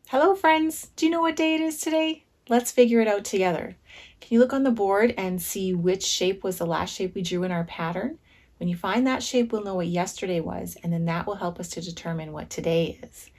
Hello friends, do you know what day it is today? Let's figure it out together. Can you look on the board and see which shape was the last shape we drew in our pattern? When you find that shape, we'll know what yesterday was, and then that will help us to determine what today is.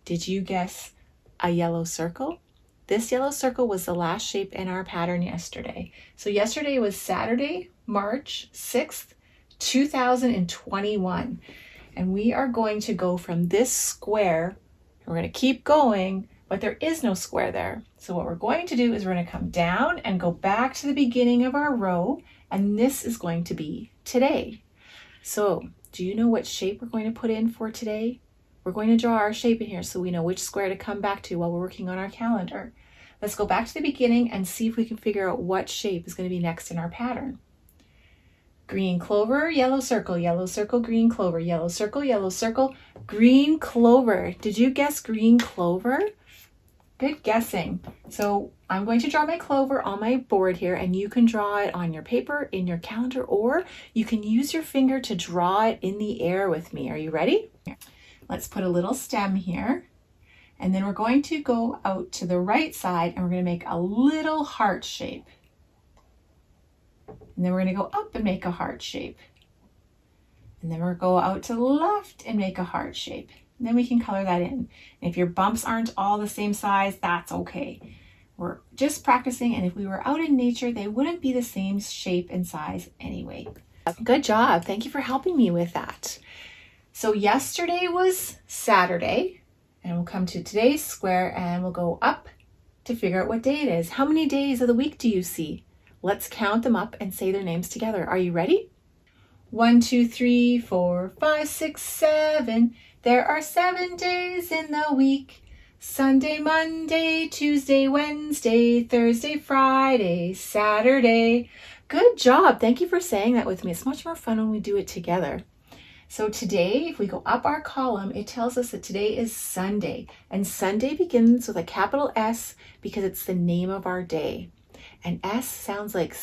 Did you guess a yellow circle? This yellow circle was the last shape in our pattern yesterday. So yesterday was Saturday, March 6th, 2021. And we are going to go from this square. We're going to keep going, but there is no square there. So what we're going to do is we're going to come down and go back to the beginning of our row, and this is going to be today. So do you know what shape we're going to put in for today? We're going to draw our shape in here so we know which square to come back to while we're working on our calendar. Let's go back to the beginning and see if we can figure out what shape is going to be next in our pattern. Green clover, yellow circle, green clover, yellow circle, green clover. Did you guess green clover? Good guessing. So I'm going to draw my clover on my board here, and you can draw it on your paper, in your calendar, or you can use your finger to draw it in the air with me. Are you ready? Let's put a little stem here, and then we're going to go out to the right side and we're going to make a little heart shape. And then we're going to go up and make a heart shape. And then we're going to go out to the left and make a heart shape. And then we can color that in. And if your bumps aren't all the same size, that's okay. We're just practicing, and if we were out in nature, they wouldn't be the same shape and size anyway. Good job. Thank you for helping me with that. So yesterday was Saturday, and we'll come to today's square and we'll go up to figure out what day it is. How many days of the week do you see? Let's count them up and say their names together. Are you ready? 1, 2, 3, 4, 5, 6, 7. There are 7 days in the week. Sunday, Monday, Tuesday, Wednesday, Thursday, Friday, Saturday. Good job. Thank you for saying that with me. It's much more fun when we do it together. So today, if we go up our column, it tells us that today is Sunday. And Sunday begins with a capital S because it's the name of our day. And S sounds like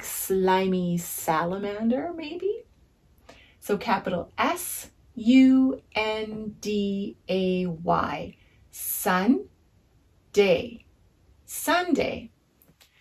slimy salamander, maybe? So capital S-U-N-D-A-Y. Sun-day. Sunday.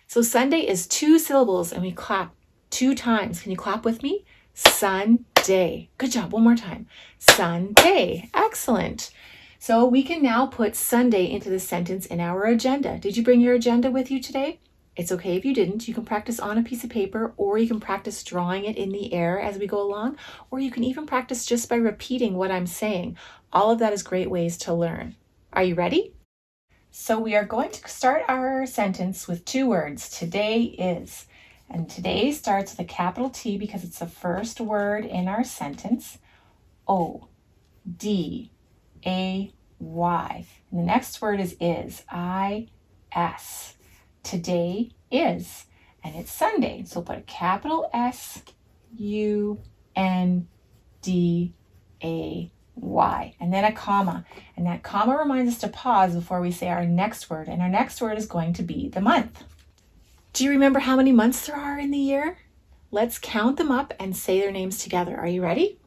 So Sunday is 2 syllables, and we clap 2 times. Can you clap with me? Sunday. Good job. One more time. Sunday. Excellent. So we can now put Sunday into the sentence in our agenda. Did you bring your agenda with you today? It's okay if you didn't. You can practice on a piece of paper, or you can practice drawing it in the air as we go along, or you can even practice just by repeating what I'm saying. All of that is great ways to learn. Are you ready? So we are going to start our sentence with 2 words. Today is. And today starts with a capital T because it's the first word in our sentence. O-D-A-Y. And the next word is I-S. Today is, and it's Sunday. So put a capital S-U-N-D-A-Y. And then a comma. And that comma reminds us to pause before we say our next word. And our next word is going to be the month. Do you remember how many months there are in the year? Let's count them up and say their names together. Are you ready?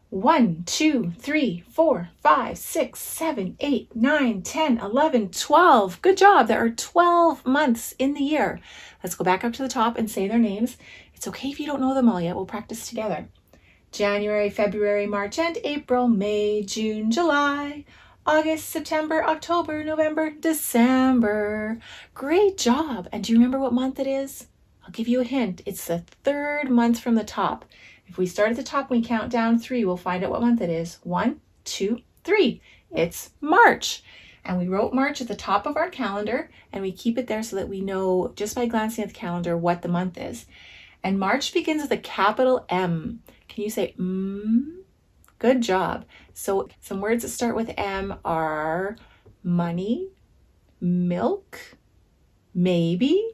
1, 2, 3, 4, 5, 6, 7, 8, 9, 10, 11, 12. Good job. There are 12 months in the year. Let's go back up to the top and say their names. It's okay if you don't know them all yet. We'll practice together. January, February, March, and April, May, June, July, August, September, October, November, December. Great job. And do you remember what month it is? I'll give you a hint. It's the 3rd month from the top. If we start at the top and we count down 3, we'll find out what month it is. 1, 2, 3. It's March. And we wrote March at the top of our calendar, and we keep it there so that we know just by glancing at the calendar what the month is. And March begins with a capital M. Can you say M? Good job. So some words that start with M are money, milk, maybe.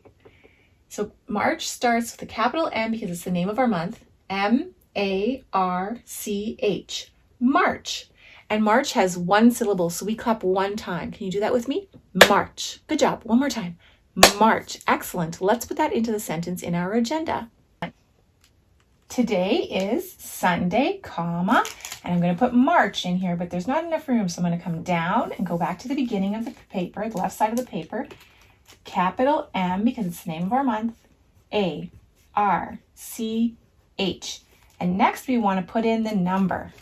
So March starts with a capital M because it's the name of our month. M-A-R-C-H. March. And March has 1 syllable, so we clap 1 time. Can you do that with me? March. Good job. One more time. March. Excellent. Let's put that into the sentence in our agenda. Today is Sunday, comma, and I'm going to put March in here, but there's not enough room, so I'm going to come down and go back to the beginning of the paper, the left side of the paper, capital M, because it's the name of our month, A, R, C, H. And next we want to put in the number.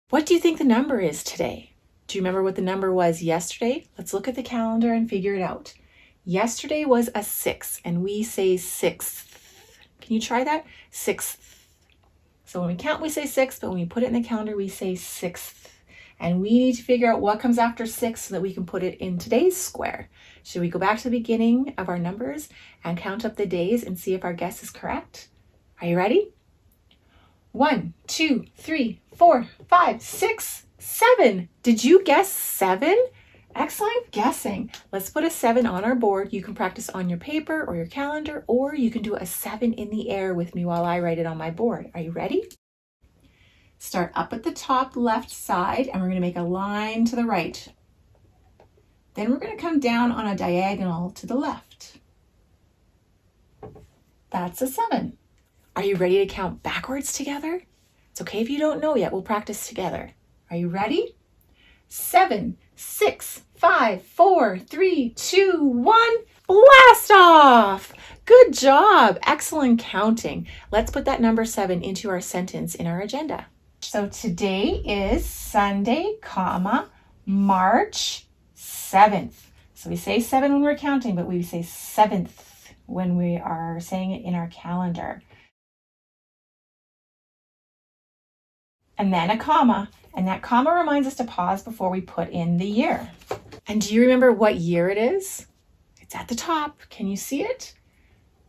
What do you think the number is today? Do you remember what the number was yesterday? Let's look at the calendar and figure it out. Yesterday was a 6, and we say 6th. Can you try that? 6th. So when we count, we say 6, but when we put it in the calendar, we say 6th. And we need to figure out what comes after 6 so that we can put it in today's square. Should we go back to the beginning of our numbers and count up the days and see if our guess is correct? Are you ready? 1, 2, 3, 4, 5, 6, 7. Did you guess 7? Excellent guessing. Let's put a 7 on our board. You can practice on your paper or your calendar, or you can do a 7 in the air with me while I write it on my board. Are you ready? Start up at the top left side, and we're going to make a line to the right. Then we're going to come down on a diagonal to the left. That's a 7. Are you ready to count backwards together? It's okay if you don't know yet. We'll practice together. Are you ready? 7, 6, 5, 4, 3, 2, 1. Blast off! Good job. Excellent counting. Let's put that number 7 into our sentence in our agenda. So today is Sunday, comma, March 7th. So we say 7 when we're counting, but we say 7th when we are saying it in our calendar. And then a comma, and that comma reminds us to pause before we put in the year. And do you remember what year it is? It's at the top. Can you see it?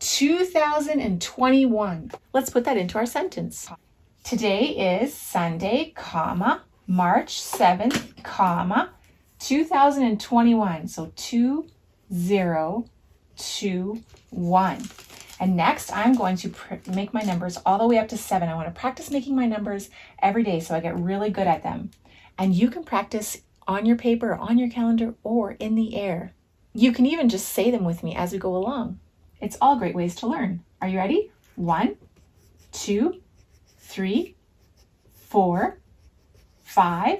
2021. Let's put that into our sentence. Today is Sunday, comma, March 7th, comma, 2021. So 2021. And next, I'm going to make my numbers all the way up to 7. I want to practice making my numbers every day so I get really good at them. And you can practice on your paper, on your calendar, or in the air. You can even just say them with me as we go along. It's all great ways to learn. Are you ready? 1, 2, 3, 4, 5,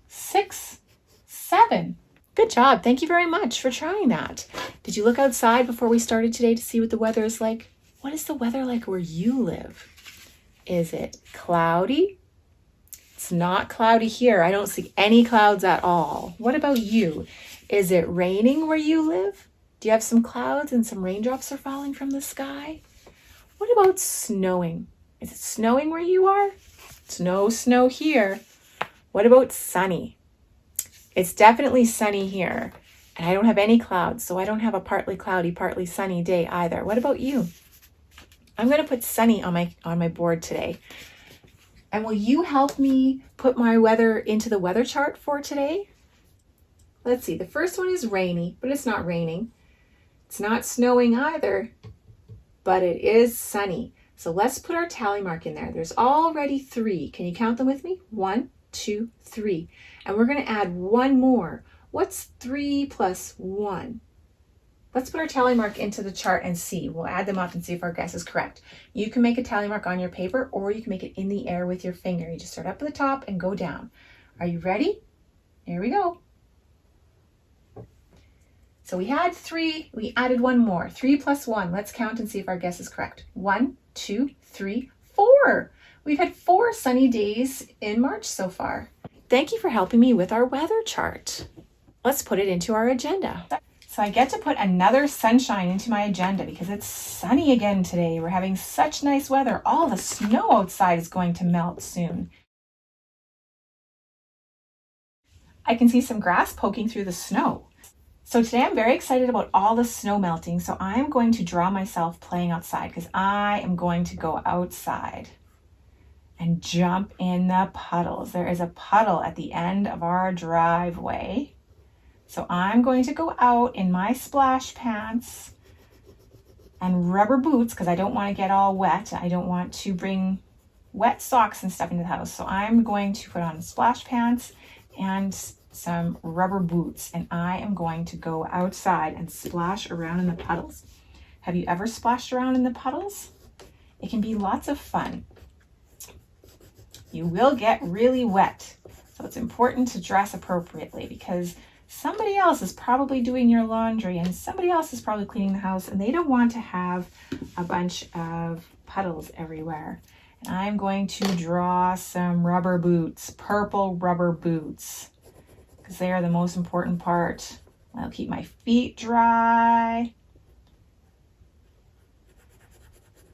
6, 7. Good job. Thank you very much for trying that. Did you look outside before we started today to see what the weather is like? What is the weather like where you live? Is it cloudy? It's not cloudy here. I don't see any clouds at all. What about you? Is it raining where you live? Do you have some clouds and some raindrops are falling from the sky? What about snowing? Is it snowing where you are? It's no snow here. What about sunny? It's definitely sunny here, and I don't have any clouds, so I don't have a partly cloudy, partly sunny day either. What about you? I'm going to put sunny on my board today. And will you help me put my weather into the weather chart for today? Let's see. The first one is rainy, but it's not raining. It's not snowing either, but it is sunny. So let's put our tally mark in there. There's already 3. Can you count them with me? 1, 2, 3. And we're going to add one more. What's 3 plus 1? Let's put our tally mark into the chart and see. We'll add them up and see if our guess is correct. You can make a tally mark on your paper, or you can make it in the air with your finger. You just start up at the top and go down. Are you ready? Here we go. So we had 3, we added one more. 3 plus 1. Let's count and see if our guess is correct. 1, 2, 3, 4. We've had 4 sunny days in March so far. Thank you for helping me with our weather chart. Let's put it into our agenda. So I get to put another sunshine into my agenda because it's sunny again today. We're having such nice weather. All the snow outside is going to melt soon. I can see some grass poking through the snow. So today I'm very excited about all the snow melting. So I'm going to draw myself playing outside because I am going to go outside and jump in the puddles. There is a puddle at the end of our driveway. So I'm going to go out in my splash pants and rubber boots because I don't want to get all wet. I don't want to bring wet socks and stuff into the house. So I'm going to put on splash pants and some rubber boots, and I am going to go outside and splash around in the puddles. Have you ever splashed around in the puddles? It can be lots of fun. you will get really wet. So it's important to dress appropriately because somebody else is probably doing your laundry and somebody else is probably cleaning the house and they don't want to have a bunch of puddles everywhere. And I'm going to draw some rubber boots, purple rubber boots, because they are the most important part. I'll keep my feet dry,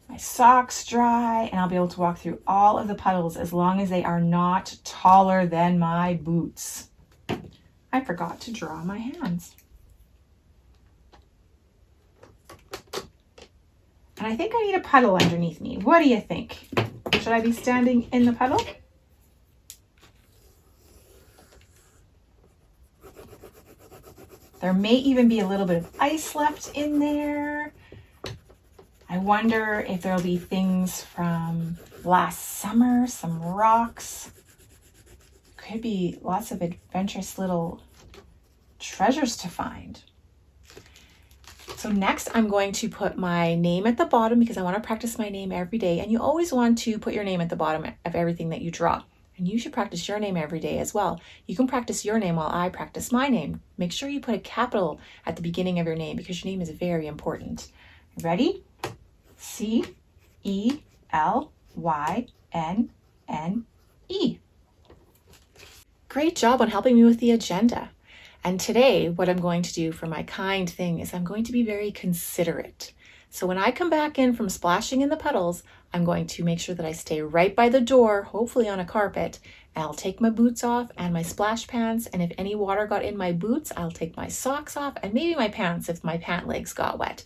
my socks dry, and I'll be able to walk through all of the puddles as long as they are not taller than my boots. I forgot to draw my hands. And I think I need a puddle underneath me. What do you think? Should I be standing in the puddle? There may even be a little bit of ice left in there. I wonder if there'll be things from last summer, some rocks. Could be lots of adventurous little treasures to find. So next I'm going to put my name at the bottom because I want to practice my name every day. And you always want to put your name at the bottom of everything that you draw. And you should practice your name every day as well. You can practice your name while I practice my name. Make sure you put a capital at the beginning of your name because your name is very important. Ready? C-E-L-Y-N-N-E. Great job on helping me with the agenda. And today, what I'm going to do for my kind thing is I'm going to be very considerate. So when I come back in from splashing in the puddles, I'm going to make sure that I stay right by the door, hopefully on a carpet, and I'll take my boots off and my splash pants. And if any water got in my boots, I'll take my socks off and maybe my pants if my pant legs got wet.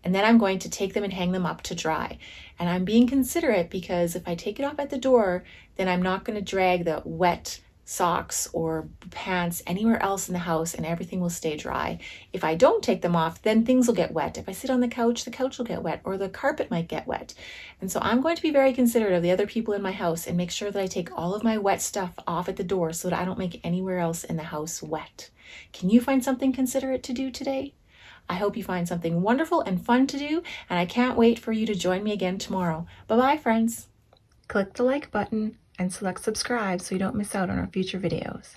And then I'm going to take them and hang them up to dry. And I'm being considerate because if I take it off at the door, then I'm not going to drag the wet socks or pants anywhere else in the house and everything will stay dry. If I don't take them off, then things will get wet. If I sit on the couch will get wet or the carpet might get wet. And so I'm going to be very considerate of the other people in my house and make sure that I take all of my wet stuff off at the door so that I don't make anywhere else in the house wet. Can you find something considerate to do today? I hope you find something wonderful and fun to do, and I can't wait for you to join me again tomorrow. Bye-bye, friends. Click the like button and select subscribe so you don't miss out on our future videos.